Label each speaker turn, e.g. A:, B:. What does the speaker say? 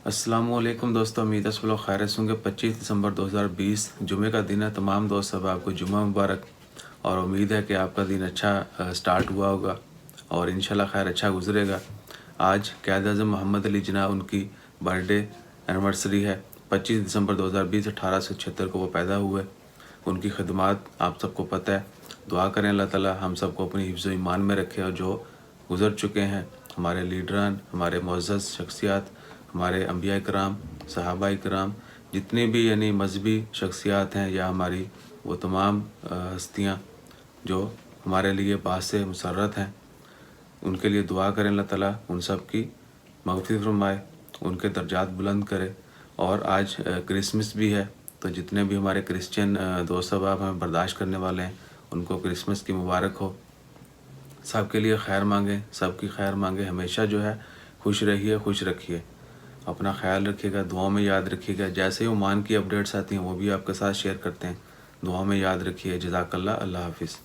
A: अस्सलाम वालेकुम दोस्तों, उम्मीद है सब लोग खैरियत से होंगे। 25 दिसंबर 2020 जुमे का दिन है। तमाम दोस्त सब आपको जुमा मुबारक, और उम्मीद है कि आपका दिन अच्छा स्टार्ट हुआ होगा और इंशाल्लाह खैर अच्छा गुजरेगा। आज क़ायद-ए-आज़म मोहम्मद अली जिन्ना उनकी बर्थडे एनिवर्सरी है। 25 दिसंबर 2020 1876 को वो पैदा हुए। उनकी खिदमत आप सबको पता है। दुआ करें अल्लाह ताला हम सबको अपनी हिफ्ज़ ईमान में रखे, और जो गुज़र चुके हैं हमारे लीडरान, हमारे मुअज़्ज़ज़ शख्सियात, हमारे अंबिया इकराम, सहाबा इकराम, जितने भी यानी मजहबी शख्सियात हैं, या हमारी वो तमाम हस्तियाँ जो हमारे लिए बाअस मुसर्रत हैं, उनके लिए दुआ करें अल्लाह ताला उन सब की मग़फ़िरत फ़रमाए, उनके दर्जात बुलंद करे। और आज क्रिसमस भी है, तो जितने भी हमारे क्रिश्चियन दोस्त अहबाब हमें बर्दाश्त करने वाले हैं, उनको क्रिसमस की मुबारक हो। सब के लिए खैर मांगें, सबकी खैर मांगें। हमेशा जो है खुश रहिए, खुश रखिए, अपना ख्याल रखिएगा, दुआओं में याद रखिएगा। जैसे ही ओमान की अपडेट्स आती हैं वो भी आपके साथ शेयर करते हैं। दुआओं में याद रखिए। जज़ाकल्लाह। अल्लाह हाफ़िज़।